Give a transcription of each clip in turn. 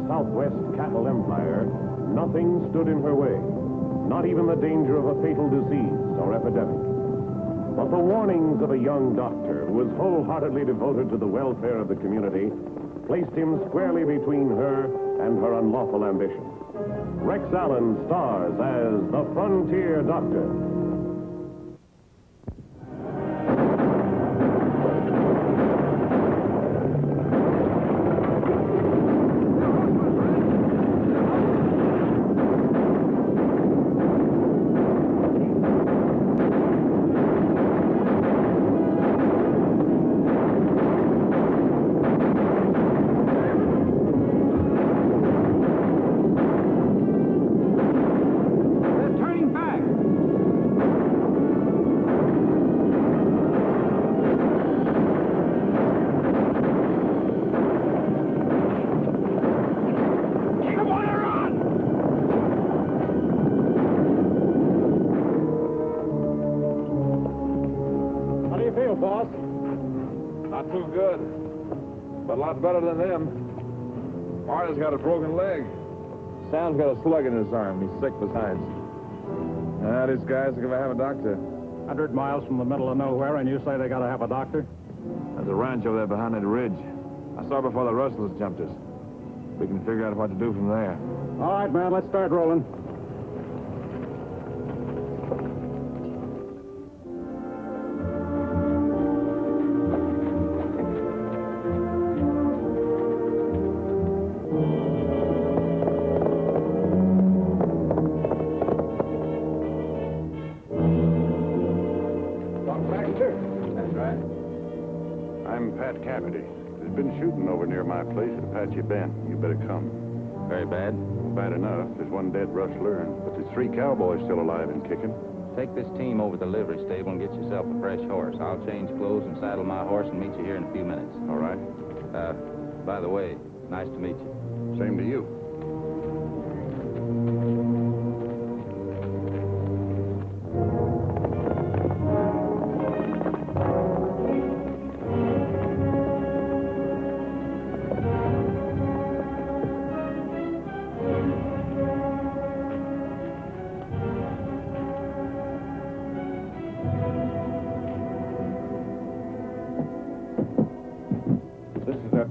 Southwest cattle empire, nothing stood in her way, not even the danger of a fatal disease or epidemic. But the warnings of a young doctor who was wholeheartedly devoted to the welfare of the community placed him squarely between her and her unlawful ambition. Rex Allen stars as the Frontier Doctor. Boss? Not too good, but a lot better than them. Marty's got a broken leg. Sam's got a slug in his arm. He's sick besides. These guys are going to have a doctor. 100 miles from the middle of nowhere, and you say they got to have a doctor? There's a ranch over there behind that ridge. I saw before the rustlers jumped us. We can figure out what to do from there. All right, man, let's start rolling. There's been shooting over near my place at Apache Bend. You better come. Very bad? Bad enough. There's one dead rustler, but there's 3 cowboys still alive and kicking. Take this team over to the livery stable and get yourself a fresh horse. I'll change clothes and saddle my horse and meet you here in a few minutes. All right. By the way, nice to meet you. Same to you.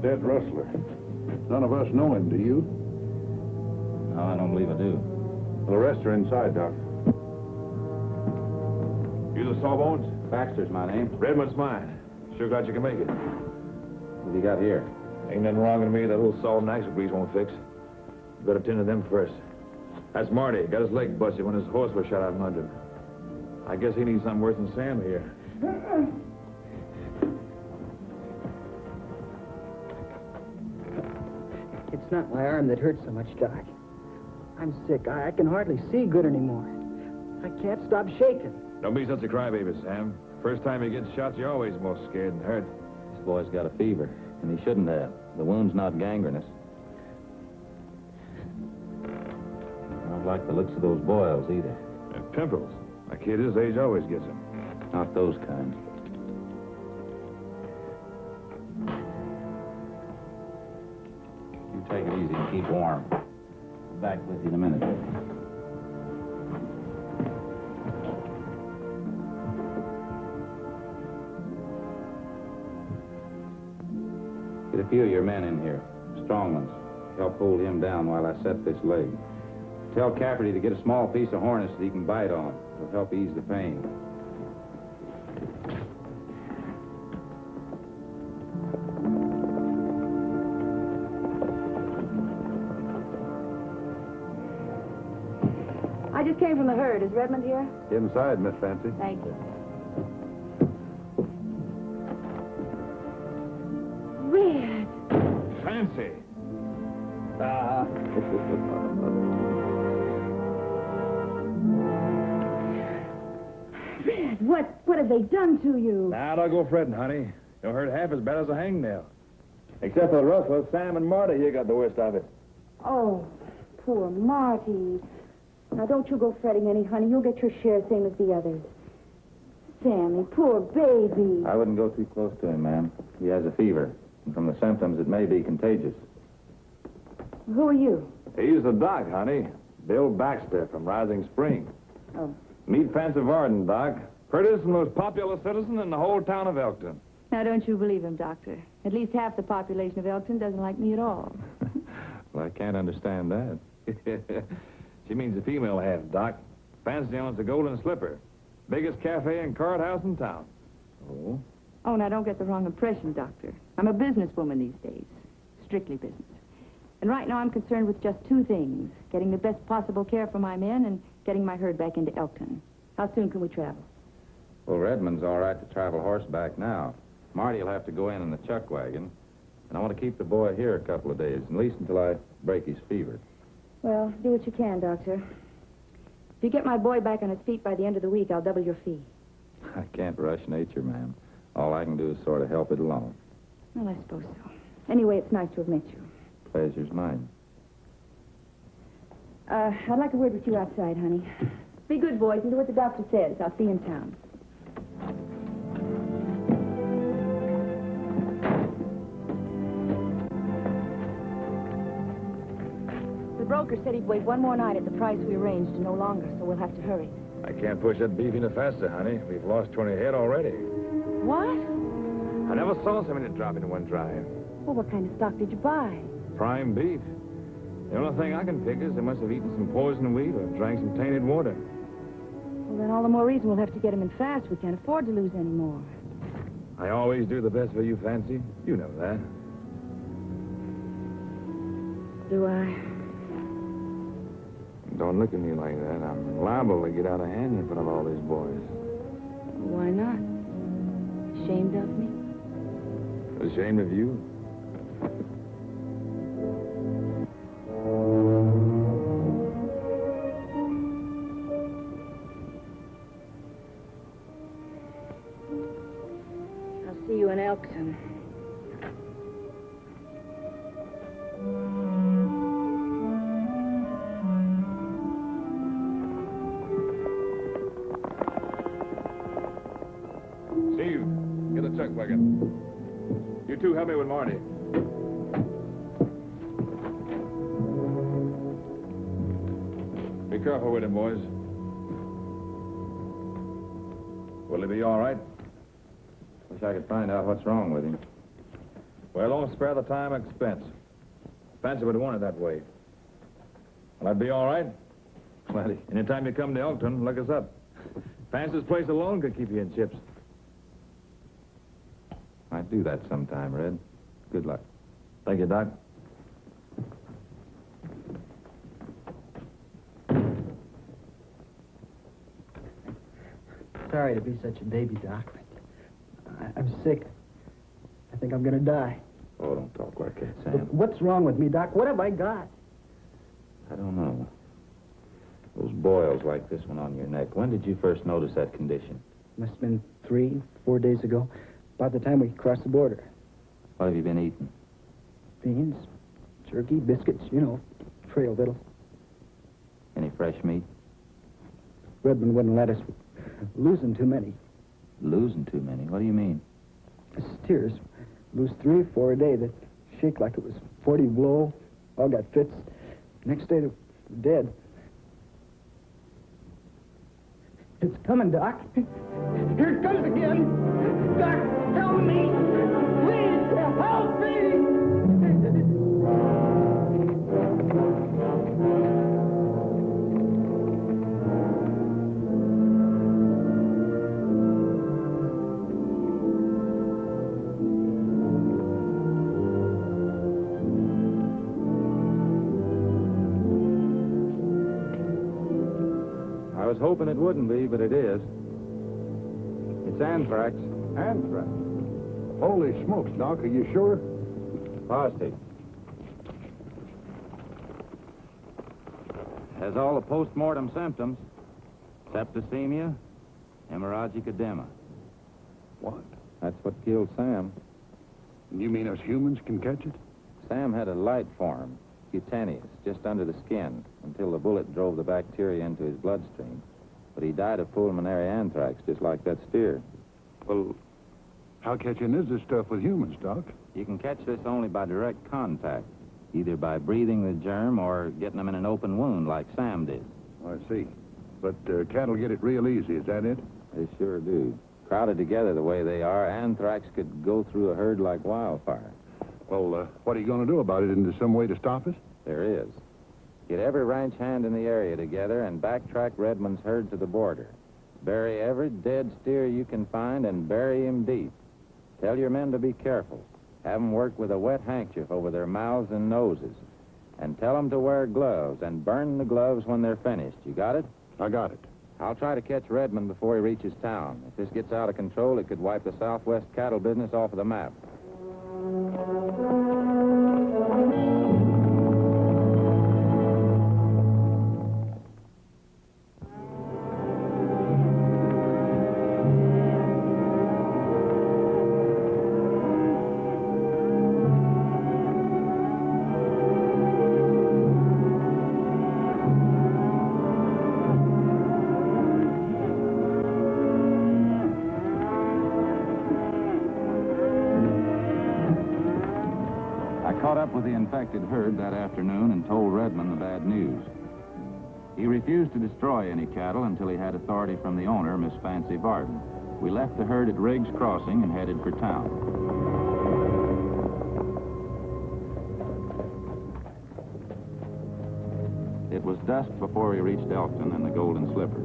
Dead rustler. None of us know him, do you? No, I don't believe I do. Well, the rest are inside, Doc. You the Sawbones? Baxter's my name. Redmond's mine. Sure glad you can make it. What have you got here? Ain't nothing wrong with me that little salt and axle grease won't fix. You better tend to them first. That's Marty. Got his leg busted when his horse was shot out from under him. I guess he needs something worse than Sam here. It's not my arm that hurts so much, Doc. I'm sick. I can hardly see good anymore. I can't stop shaking. Don't be such a crybaby, Sam. First time you get shot, you're always most scared and hurt. This boy's got a fever, and he shouldn't have. The wound's not gangrenous. I don't like the looks of those boils, either. And pimples. A kid his age always gets them. Not those kinds. You take it easy and keep warm. I'll be back with you in a minute. Get a few of your men in here, strong ones. Help hold him down while I set this leg. Tell Cafferty to get a small piece of harness that he can bite on. It'll help ease the pain. I just came from the herd. Is Redmond here? Inside, Miss Fancy. Thank you. Red. Fancy. Red, what have they done to you? Now, don't go fretting, honey. You'll hurt half as bad as a hangnail. Except for the rustlers, Sam and Marty here got the worst of it. Oh, poor Marty. Now, don't you go fretting any, honey. You'll get your share, same as the others. Sammy, poor baby. I wouldn't go too close to him, ma'am. He has a fever, and from the symptoms, it may be contagious. Who are you? He's the doc, honey. Bill Baxter from Rising Spring. Oh. Meet Fancy Varden, Doc. Prettiest and most popular citizen in the whole town of Elkton. Now, don't you believe him, Doctor. At least half the population of Elkton doesn't like me at all. Well, I can't understand that. She means the female half, Doc. Fancy owns the Golden Slipper. Biggest cafe and card house in town. Oh? Oh, now, don't get the wrong impression, Doctor. I'm a businesswoman these days. Strictly business. And right now I'm concerned with just two things. Getting the best possible care for my men and getting my herd back into Elkton. How soon can we travel? Well, Redmond's all right to travel horseback now. Marty'll have to go in the chuck wagon. And I want to keep the boy here a couple of days, at least until I break his fever. Well, do what you can, Doctor. If you get my boy back on his feet by the end of the week, I'll double your fee. I can't rush nature, ma'am. All I can do is sort of help it along. Well, I suppose so. Anyway, it's nice to have met you. Pleasure's mine. I'd like a word with you outside, honey. Be good, boys, and do what the doctor says. I'll see you in town. The broker said he'd wait one more night at the price we arranged and no longer, so we'll have to hurry. I can't push that beef any faster, honey. We've lost 20 head already. What? I never saw so many drop in one drive. Well, what kind of stock did you buy? Prime beef. The only thing I can figure is they must have eaten some poison wheat or drank some tainted water. Well, then all the more reason we'll have to get him in fast. We can't afford to lose any more. I always do the best for you, Fancy. You know that. Do I? Don't look at me like that. I'm liable to get out of hand in front of all these boys. Why not? Ashamed of me? Ashamed of you? I'll see you in Elkton. Steve, get a chuck wagon. You two help me with Marty. Be careful with him, boys. Will he be all right? Wish I could find out what's wrong with him. Well, don't spare the time and expense. Fancy would want it that way. Will that be all right? Well, anytime you come to Elkton, look us up. Fancy's place alone could keep you in chips. Might do that sometime, Red. Good luck. Thank you, Doc. Sorry to be such a baby, Doc. I'm sick. I think I'm gonna die. Oh, don't talk like that, Sam. What's wrong with me, Doc? What have I got? I don't know. Those boils like this one on your neck. When did you first notice that condition? Must have been 3, 4 days ago. About the time we crossed the border. What have you been eating? Beans, jerky, biscuits, you know, frail little. Any fresh meat? Redmond wouldn't let us. Losing too many. Losing too many? What do you mean? Steers. Lose 3, 4 a day. That shake like it was 40 blow. All got fits. Next day, they're dead. It's coming, Doc. Here it comes again. Doc, help me. Please, help me. I was hoping it wouldn't be, but it is. It's anthrax. Anthrax? Holy smokes, Doc, are you sure? Positive. Has all the post-mortem symptoms. Septicemia, hemorrhagic edema. What? That's what killed Sam. You mean us humans can catch it? Sam had a light form, cutaneous, just under the skin, until the bullet drove the bacteria into his bloodstream. But he died of pulmonary anthrax, just like that steer. Well, how catching is this stuff with humans, Doc? You can catch this only by direct contact. either by breathing the germ or getting them in an open wound like Sam did. I see. But cattle get it real easy, is that it? They sure do. Crowded together the way they are, anthrax could go through a herd like wildfire. Well, what are you going to do about it? Is there some way to stop us? There is. Get every ranch hand in the area together and backtrack Redmond's herd to the border. Bury every dead steer you can find and bury him deep. Tell your men to be careful. Have them work with a wet handkerchief over their mouths and noses. And tell them to wear gloves and burn the gloves when they're finished. You got it? I got it. I'll try to catch Redmond before he reaches town. If this gets out of control, it could wipe the Southwest cattle business off of the map. With the infected herd that afternoon and told Redmond the bad news. He refused to destroy any cattle until he had authority from the owner, Miss Fancy Varden. We left the herd at Riggs Crossing and headed for town. It was dusk before we reached Elkton and the Golden Slipper.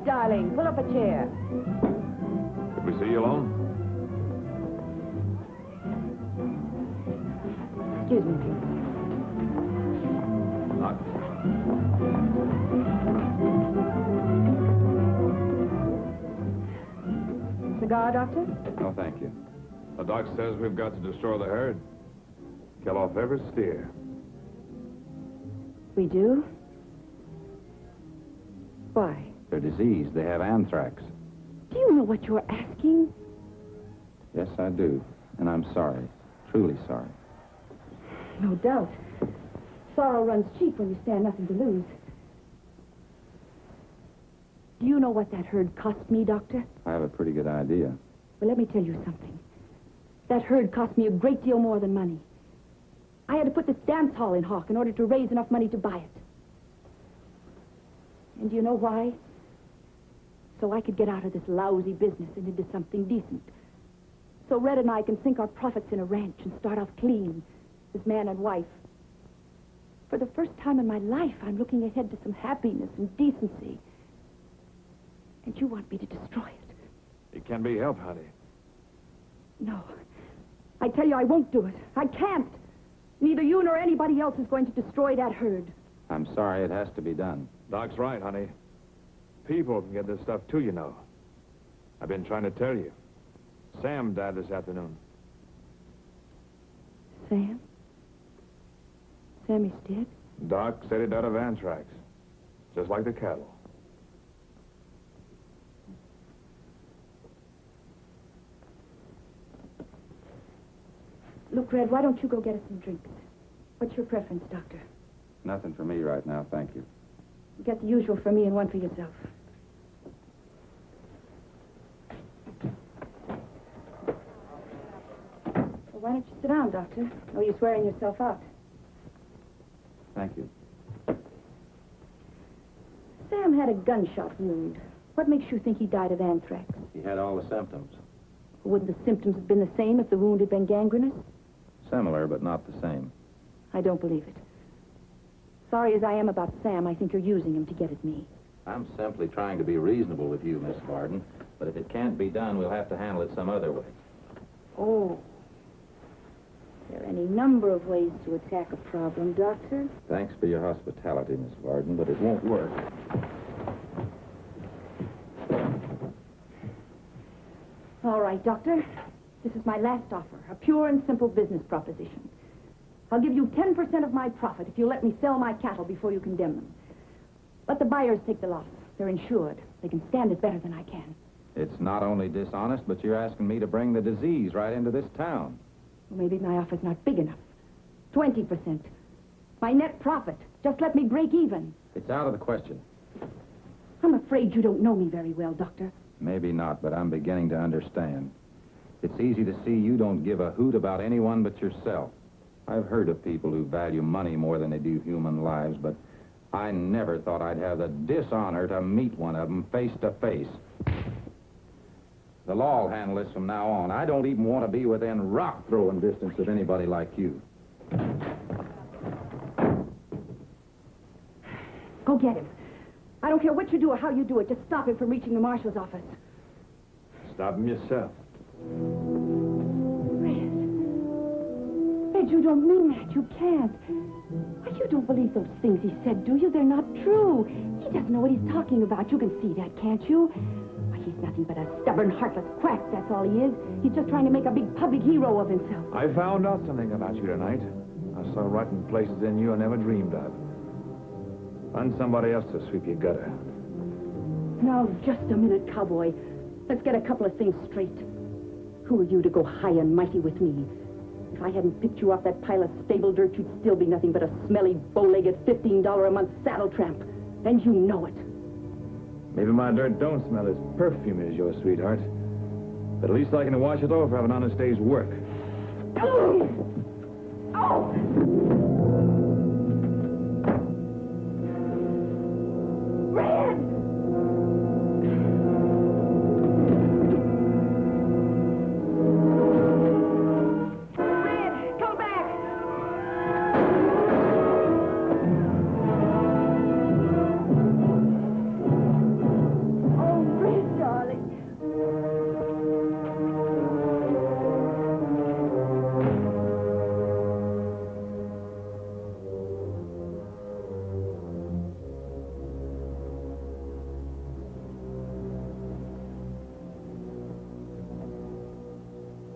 Darling, pull up a chair. Could we see you alone? Excuse me, please. Not. Cigar, Doctor? No, thank you. The doc says we've got to destroy the herd. Kill off every steer. We do? Why? They're diseased. They have anthrax. Do you know what you're asking? Yes, I do. And I'm sorry. Truly sorry. No doubt. Sorrow runs cheap when you stand nothing to lose. Do you know what that herd cost me, Doctor? I have a pretty good idea. Well, let me tell you something. That herd cost me a great deal more than money. I had to put this dance hall in hock in order to raise enough money to buy it. And do you know why? So I could get out of this lousy business and into something decent. So Red and I can sink our profits in a ranch and start off clean as man and wife. For the first time in my life, I'm looking ahead to some happiness and decency. And you want me to destroy it? It can be helped, honey. No. I tell you, I won't do it. I can't. Neither you nor anybody else is going to destroy that herd. I'm sorry. It has to be done. Doc's right, honey. People can get this stuff too, you know. I've been trying to tell you. Sam died this afternoon. Sam? Sam is dead? Doc said he died of anthrax. Just like the cattle. Look, Red, why don't you go get us some drinks? What's your preference, Doctor? Nothing for me right now, thank you. Get the usual for me and one for yourself. Well, why don't you sit down, Doctor? No use wearing yourself out. Thank you. Sam had a gunshot wound. What makes you think he died of anthrax? He had all the symptoms. Wouldn't the symptoms have been the same if the wound had been gangrenous? Similar, but not the same. I don't believe it. Sorry as I am about Sam, I think you're using him to get at me. I'm simply trying to be reasonable with you, Miss Varden. But if it can't be done, we'll have to handle it some other way. Oh. There are any number of ways to attack a problem, Doctor. Thanks for your hospitality, Miss Varden, but it won't work. All right, Doctor. This is my last offer, a pure and simple business proposition. I'll give you 10% of my profit if you let me sell my cattle before you condemn them. Let the buyers take the loss. They're insured. They can stand it better than I can. It's not only dishonest, but you're asking me to bring the disease right into this town. Well, maybe my offer's not big enough. 20%. My net profit. Just let me break even. It's out of the question. I'm afraid you don't know me very well, Doctor. Maybe not, but I'm beginning to understand. It's easy to see you don't give a hoot about anyone but yourself. I've heard of people who value money more than they do human lives, but I never thought I'd have the dishonor to meet one of them face to face. The law will handle this from now on. I don't even want to be within rock-throwing distance of anybody like you. Go get him. I don't care what you do or how you do it. Just stop him from reaching the marshal's office. Stop him yourself. Red. Red, you don't mean that. You can't. Why, you don't believe those things he said, do you? They're not true. He doesn't know what he's talking about. You can see that, can't you? Why, he's nothing but a stubborn, heartless quack. That's all he is. He's just trying to make a big public hero of himself. I found out something about you tonight. I saw rotten places in you I never dreamed of. Find somebody else to sweep your gutter. Now, just a minute, cowboy. Let's get a couple of things straight. Who are you to go high and mighty with me? If I hadn't picked you off that pile of stable dirt, you'd still be nothing but a smelly, bow-legged, $15 a month saddle tramp. And you know it. Maybe my dirt don't smell as perfume as yours, sweetheart. But at least I can wash it off for having an honest day's work. Oh! Oh! Red!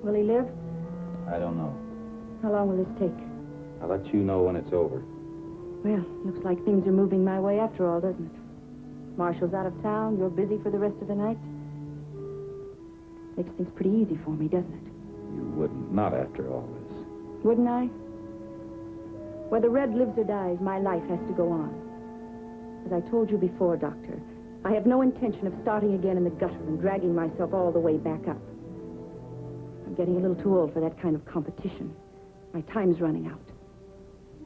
Will he live? I don't know. How long will this take? I'll let you know when it's over. Well, looks like things are moving my way after all, doesn't it? Marshall's out of town. You're busy for the rest of the night. Makes things pretty easy for me, doesn't it? You wouldn't. Not after all this. Wouldn't I? Whether Red lives or dies, my life has to go on. As I told you before, Doctor, I have no intention of starting again in the gutter and dragging myself all the way back up. I'm getting a little too old for that kind of competition. My time's running out.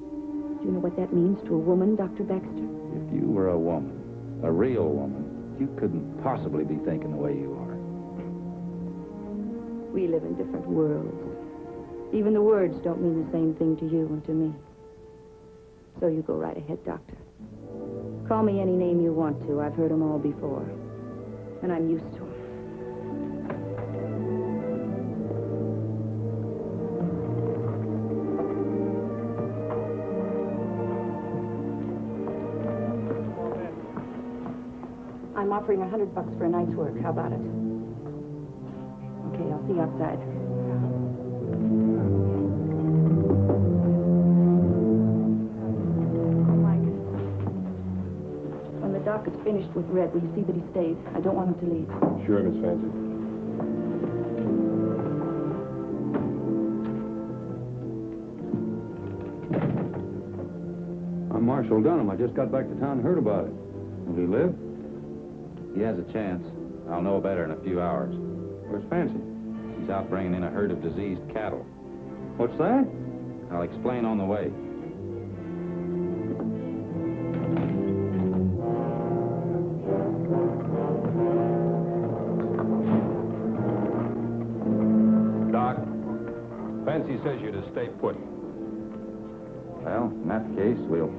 Do you know what that means to a woman, Dr. Baxter? If you were a woman, a real woman, you couldn't possibly be thinking the way you are. We live in different worlds. Even the words don't mean the same thing to you and to me. So you go right ahead, Doctor. Call me any name you want to. I've heard them all before. And I'm used to them. I'm offering $100 for a night's work. How about it? Okay, I'll see you outside. Oh, Mike. When the doc is finished with Red, will you see that he stays? I don't want him to leave. Sure, Miss Fancy. I'm Marshal Dunham. I just got back to town and heard about it. Will he live? He has a chance. I'll know better in a few hours. Where's Fancy? He's out bringing in a herd of diseased cattle. What's that? I'll explain on the way. Doc, Fancy says you're to stay put. Well, in that case, we'll...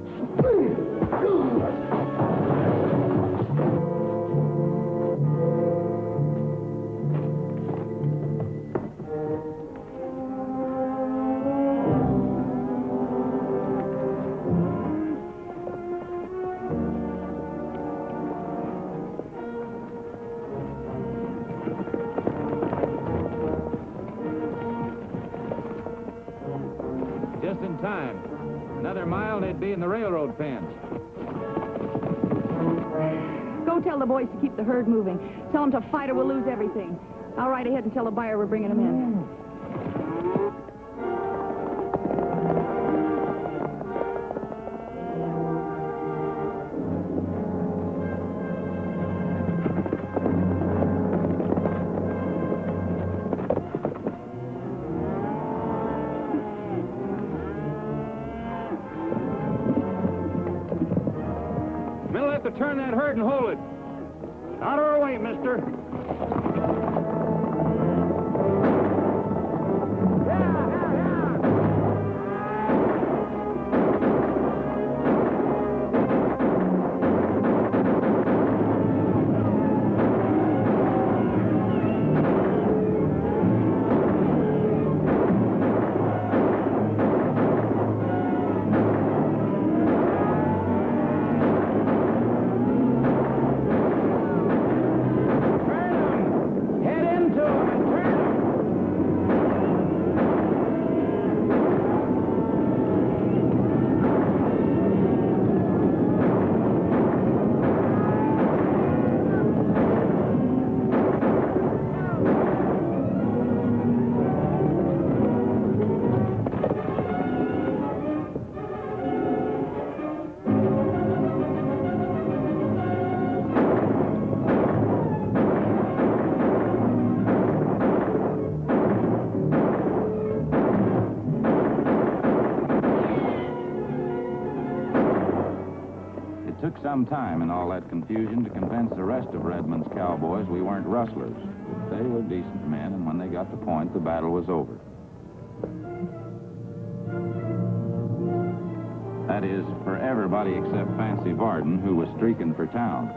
Just in time. Another mile and they'd be in the railroad pens. Go tell the boys to keep the herd moving. Tell them to fight or we'll lose everything. I'll ride ahead and tell the buyer we're bringing him in. We'll have to turn that herd and hold it. Out of our way, mister. It took some time in all that confusion to convince the rest of Redmond's cowboys we weren't rustlers. They were decent men, and when they got the point, the battle was over. That is, for everybody except Fancy Varden, who was streaking for town.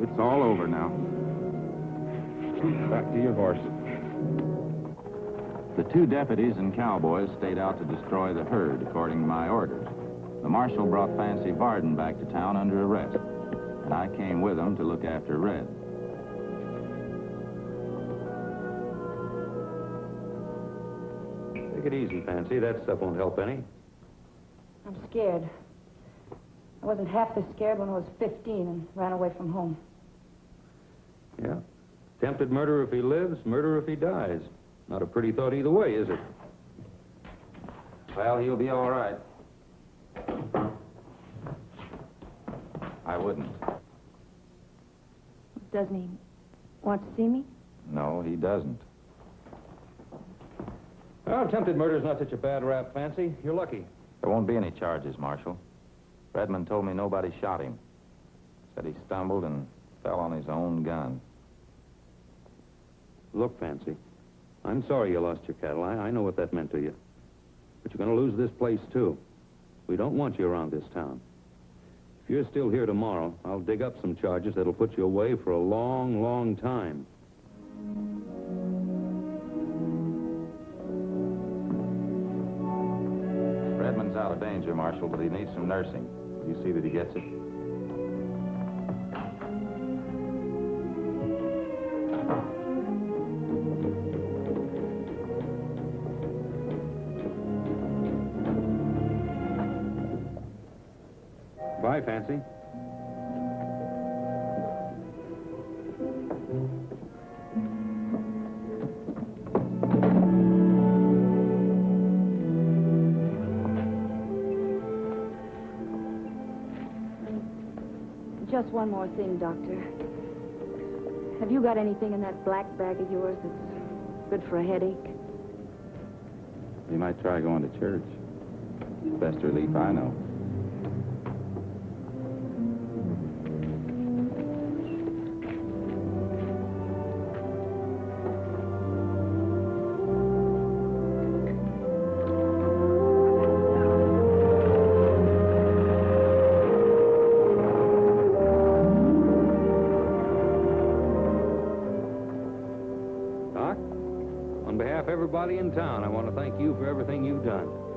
It's all over now. Back to your horse. The two deputies and cowboys stayed out to destroy the herd, according to my orders. The marshal brought Fancy Varden back to town under arrest, and I came with him to look after Red. Take it easy, Fancy. That stuff won't help any. I'm scared. I wasn't half this scared when I was 15 and ran away from home. Yeah. Attempted murder if he lives, murder if he dies. Not a pretty thought either way, is it? Well, he'll be all right. I wouldn't. Doesn't he want to see me? No, he doesn't. Well, attempted murder's not such a bad rap, Fancy. You're lucky. There won't be any charges, Marshal. Redmond told me nobody shot him. Said he stumbled and fell on his own gun. Look, Fancy, I'm sorry you lost your cattle. I know what that meant to you. But you're going to lose this place, too. We don't want you around this town. If you're still here tomorrow, I'll dig up some charges that'll put you away for a long, long time. Redmond's out of danger, Marshal, but he needs some nursing. You see that he gets it? Bye, Fancy. Just one more thing, Doctor. Have you got anything in that black bag of yours that's good for a headache? You might try going to church. Best relief I know. Doc, on behalf of everybody in town, I want to thank you for everything you've done.